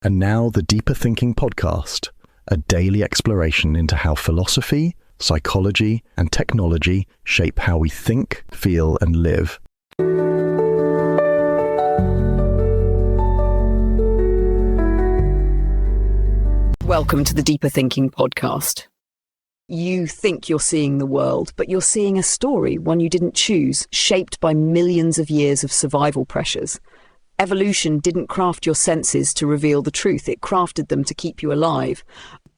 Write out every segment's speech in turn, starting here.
And now the Deeper Thinking podcast, a daily exploration into how philosophy, psychology, and technology shape how we think, feel, and live. Welcome to the Deeper Thinking podcast. You think you're seeing the world, but you're seeing a story, one you didn't choose, shaped by millions of years of survival pressures. Evolution didn't craft your senses to reveal the truth, it crafted them to keep you alive.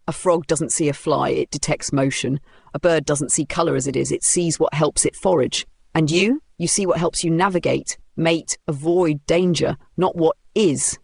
A frog doesn't see a fly, it detects motion. A bird doesn't see colour as it is, it sees what helps it forage. And you see what helps you navigate, mate, avoid danger, not what is.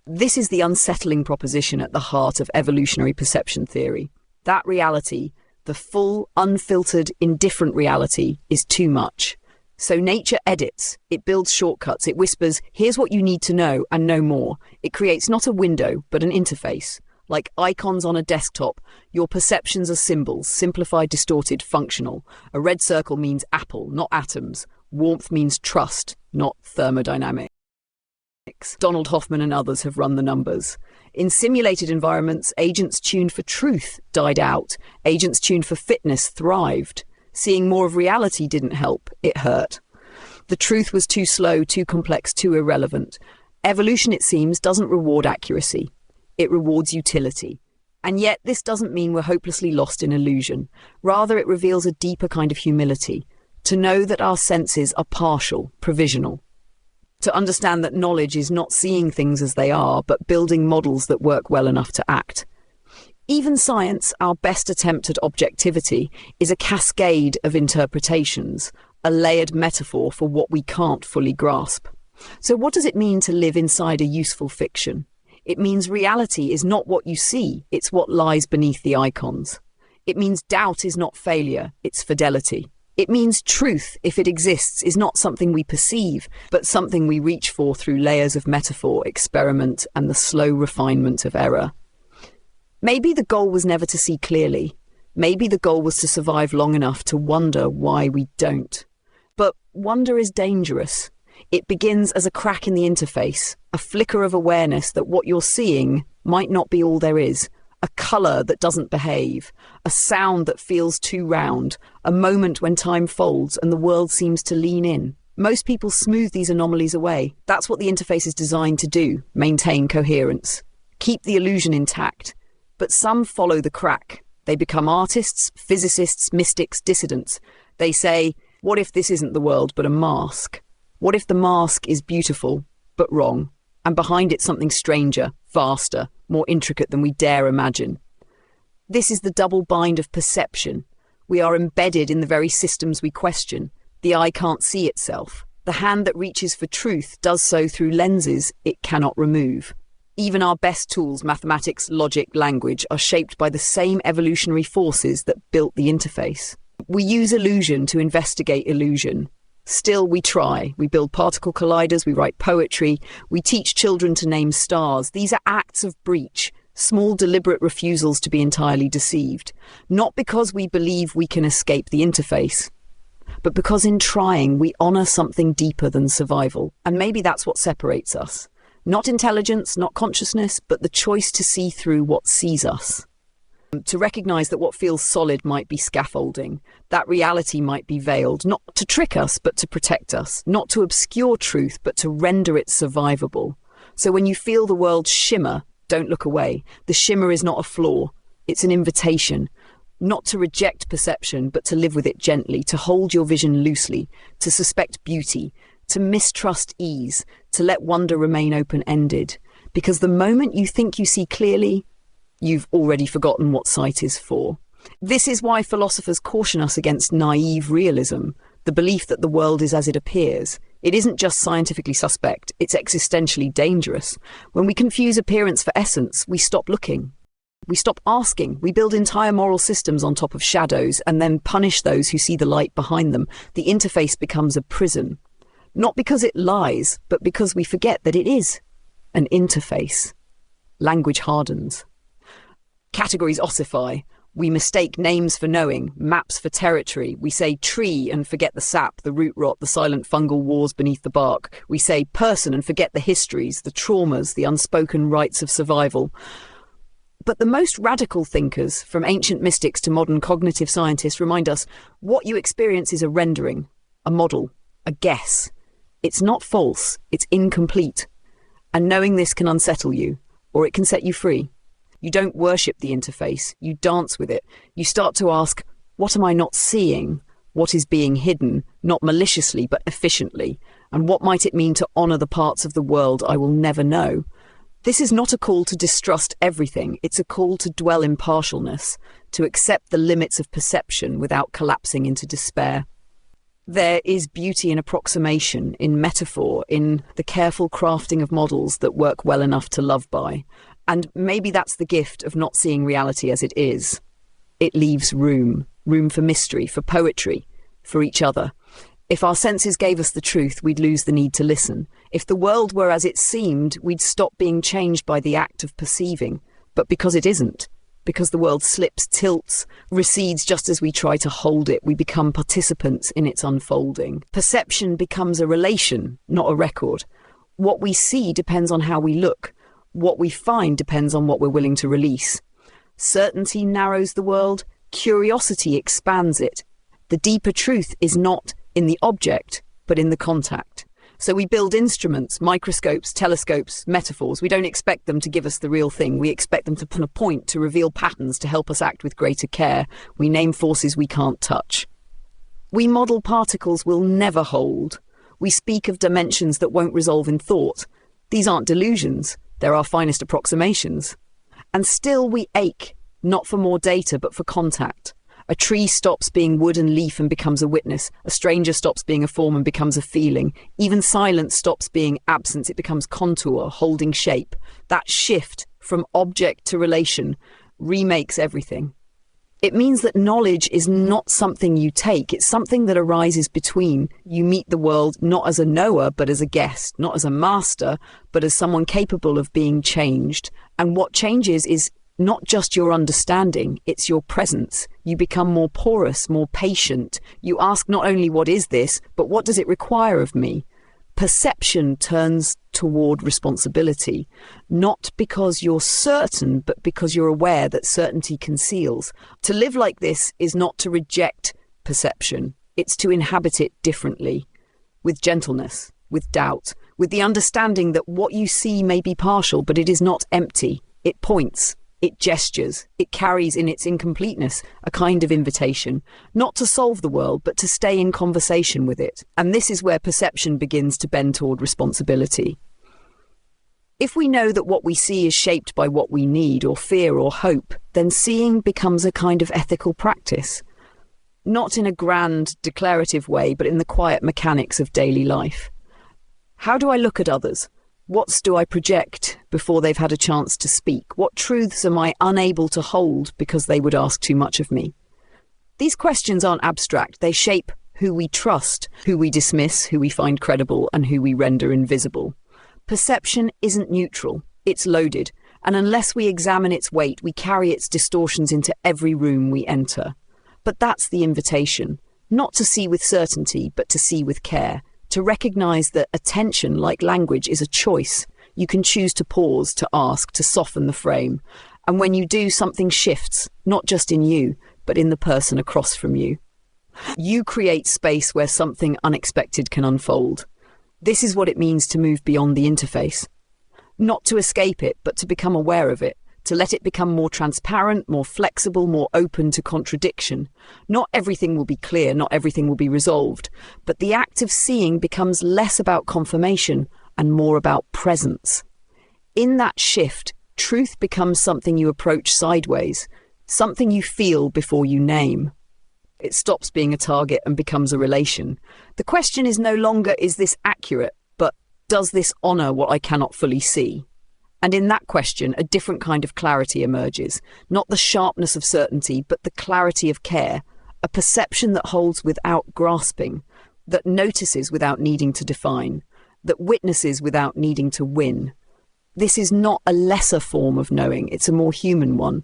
This is the unsettling proposition at the heart of evolutionary perception theory. That reality, the full, unfiltered, indifferent reality, is too much. So nature edits, it builds shortcuts, it whispers, here's what you need to know and no more. It creates not a window, but an interface. Like icons on a desktop, your perceptions are symbols, simplified, distorted, functional. A red circle means apple, not atoms. Warmth means trust, not thermodynamics. Donald Hoffman and others have run the numbers. In simulated environments, agents tuned for truth died out. Agents tuned for fitness thrived. Seeing more of reality didn't help, it hurt. The truth was too slow, too complex, too irrelevant. Evolution, it seems, doesn't reward accuracy. It rewards utility. And yet this doesn't mean we're hopelessly lost in illusion. Rather, it reveals a deeper kind of humility. To know that our senses are partial, provisional. To understand that knowledge is not seeing things as they are, but building models that work well enough to act. Even science, our best attempt at objectivity, is a cascade of interpretations, a layered metaphor for what we can't fully grasp. So what does it mean to live inside a useful fiction? It means reality is not what you see, it's what lies beneath the icons. It means doubt is not failure, it's fidelity. It means truth, if it exists, is not something we perceive, but something we reach for through layers of metaphor, experiment, and the slow refinement of error. Maybe the goal was never to see clearly. Maybe the goal was to survive long enough to wonder why we don't. But wonder is dangerous. It begins as a crack in the interface, a flicker of awareness that what you're seeing might not be all there is, a colour that doesn't behave, a sound that feels too round, a moment when time folds and the world seems to lean in. Most people smooth these anomalies away. That's what the interface is designed to do, maintain coherence, keep the illusion intact. But some follow the crack. They become artists, physicists, mystics, dissidents. They say, what if this isn't the world but a mask? What if the mask is beautiful but wrong, and behind it something stranger, vaster, more intricate than we dare imagine? This is the double bind of perception. We are embedded in the very systems we question. The eye can't see itself. The hand that reaches for truth does so through lenses it cannot remove. Even our best tools, mathematics, logic, language, are shaped by the same evolutionary forces that built the interface. We use illusion to investigate illusion. Still, we try. We build particle colliders, we write poetry, we teach children to name stars. These are acts of breach, small deliberate refusals to be entirely deceived. Not because we believe we can escape the interface, but because in trying we honour something deeper than survival. And maybe that's what separates us. Not intelligence, not consciousness, but the choice to see through what sees us. To recognise that what feels solid might be scaffolding, that reality might be veiled, not to trick us, but to protect us, not to obscure truth, but to render it survivable. So when you feel the world shimmer, don't look away. The shimmer is not a flaw, it's an invitation. Not to reject perception, but to live with it gently, to hold your vision loosely, to suspect beauty, to mistrust ease, to let wonder remain open-ended. Because the moment you think you see clearly, you've already forgotten what sight is for. This is why philosophers caution us against naive realism, the belief that the world is as it appears. It isn't just scientifically suspect, it's existentially dangerous. When we confuse appearance for essence, we stop looking. We stop asking. We build entire moral systems on top of shadows and then punish those who see the light behind them. The interface becomes a prison. Not because it lies, but because we forget that it is an interface. Language hardens. Categories ossify. We mistake names for knowing, maps for territory. We say tree and forget the sap, the root rot, the silent fungal wars beneath the bark. We say person and forget the histories, the traumas, the unspoken rights of survival. But the most radical thinkers, from ancient mystics to modern cognitive scientists, remind us what you experience is a rendering, a model, a guess. It's not false, it's incomplete. And knowing this can unsettle you, or it can set you free. You don't worship the interface, you dance with it. You start to ask, what am I not seeing? What is being hidden, not maliciously but efficiently? And what might it mean to honour the parts of the world I will never know? This is not a call to distrust everything, it's a call to dwell in partialness, to accept the limits of perception without collapsing into despair. There is beauty in approximation, in metaphor, in the careful crafting of models that work well enough to love by. And maybe that's the gift of not seeing reality as it is. It leaves room for mystery, for poetry, for each other. If our senses gave us the truth, we'd lose the need to listen. If the world were as it seemed, we'd stop being changed by the act of perceiving. But because it isn't, because the world slips, tilts, recedes just as we try to hold it, we become participants in its unfolding. Perception becomes a relation, not a record. What we see depends on how we look. What we find depends on what we're willing to release. Certainty narrows the world, curiosity expands it. The deeper truth is not in the object, but in the contact. So we build instruments, microscopes, telescopes, metaphors. We don't expect them to give us the real thing. We expect them to put a point, to reveal patterns, to help us act with greater care. We name forces we can't touch. We model particles we'll never hold. We speak of dimensions that won't resolve in thought. These aren't delusions. They're our finest approximations. And still we ache, not for more data, but for contact. A tree stops being wood and leaf and becomes a witness. A stranger stops being a form and becomes a feeling. Even silence stops being absence. It becomes contour, holding shape. That shift from object to relation remakes everything. It means that knowledge is not something you take. It's something that arises between. You meet the world not as a knower, but as a guest, not as a master, but as someone capable of being changed. And what changes is not just your understanding, it's your presence. You become more porous, more patient. You ask not only what is this, but what does it require of me? Perception turns toward responsibility, not because you're certain, but because you're aware that certainty conceals. To live like this is not to reject perception. It's to inhabit it differently, with gentleness, with doubt, with the understanding that what you see may be partial, but it is not empty. It points. It gestures, it carries in its incompleteness a kind of invitation, not to solve the world, but to stay in conversation with it. And this is where perception begins to bend toward responsibility. If we know that what we see is shaped by what we need or fear or hope, then seeing becomes a kind of ethical practice. Not in a grand, declarative way, but in the quiet mechanics of daily life. How do I look at others? What do I project before they've had a chance to speak? What truths am I unable to hold because they would ask too much of me? These questions aren't abstract. They shape who we trust, who we dismiss, who we find credible, and who we render invisible. Perception isn't neutral. It's loaded. And unless we examine its weight, we carry its distortions into every room we enter. But that's the invitation. Not to see with certainty, but to see with care. To recognize that attention, like language, is a choice. You can choose to pause, to ask, to soften the frame. And when you do, something shifts, not just in you, but in the person across from you. You create space where something unexpected can unfold. This is what it means to move beyond the interface. Not to escape it, but to become aware of it. To let it become more transparent, more flexible, more open to contradiction. Not everything will be clear, not everything will be resolved, but the act of seeing becomes less about confirmation and more about presence. In that shift, truth becomes something you approach sideways, something you feel before you name. It stops being a target and becomes a relation. The question is no longer, is this accurate, but does this honour what I cannot fully see? And in that question, a different kind of clarity emerges, not the sharpness of certainty, but the clarity of care, a perception that holds without grasping, that notices without needing to define, that witnesses without needing to win. This is not a lesser form of knowing, it's a more human one.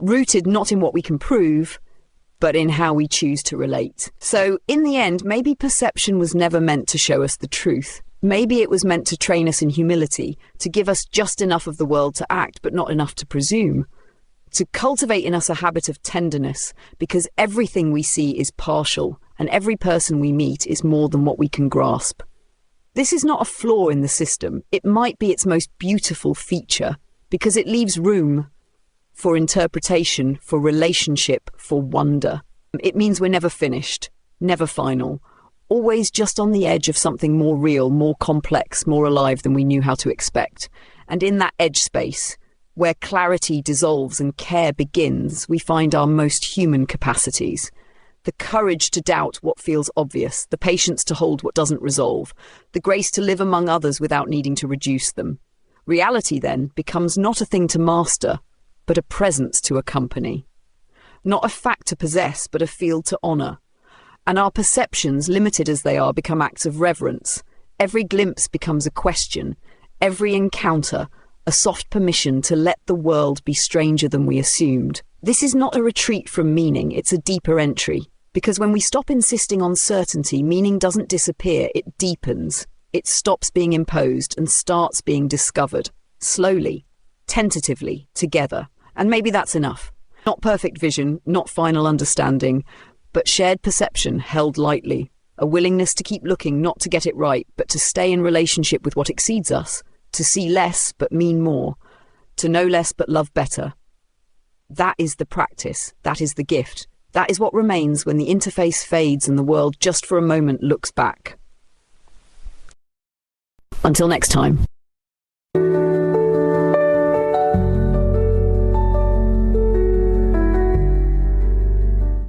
rooted not in what we can prove, but in how we choose to relate. So in the end, maybe perception was never meant to show us the truth. Maybe it was meant to train us in humility, to give us just enough of the world to act, but not enough to presume. To cultivate in us a habit of tenderness, because everything we see is partial, and every person we meet is more than what we can grasp. This is not a flaw in the system. It might be its most beautiful feature, because it leaves room for interpretation, for relationship, for wonder. It means we're never finished, never final, always just on the edge of something more real, more complex, more alive than we knew how to expect. And in that edge space, where clarity dissolves and care begins, we find our most human capacities. The courage to doubt what feels obvious, the patience to hold what doesn't resolve, the grace to live among others without needing to reduce them. Reality then becomes not a thing to master, but a presence to accompany. Not a fact to possess, but a field to honour. And our perceptions, limited as they are, become acts of reverence. Every glimpse becomes a question. Every encounter, a soft permission to let the world be stranger than we assumed. This is not a retreat from meaning, it's a deeper entry. Because when we stop insisting on certainty, meaning doesn't disappear, it deepens. It stops being imposed and starts being discovered. Slowly, tentatively, together. And maybe that's enough. Not perfect vision, not final understanding, but shared perception held lightly. A willingness to keep looking, not to get it right, but to stay in relationship with what exceeds us. To see less, but mean more. To know less, but love better. That is the practice. That is the gift. That is what remains when the interface fades and the world just for a moment looks back. Until next time.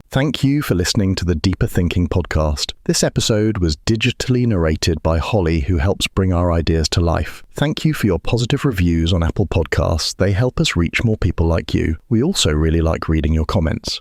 Thank you for listening to the Deeper Thinking podcast. This episode was digitally narrated by Holly, who helps bring our ideas to life. Thank you for your positive reviews on Apple Podcasts. They help us reach more people like you. We also really like reading your comments.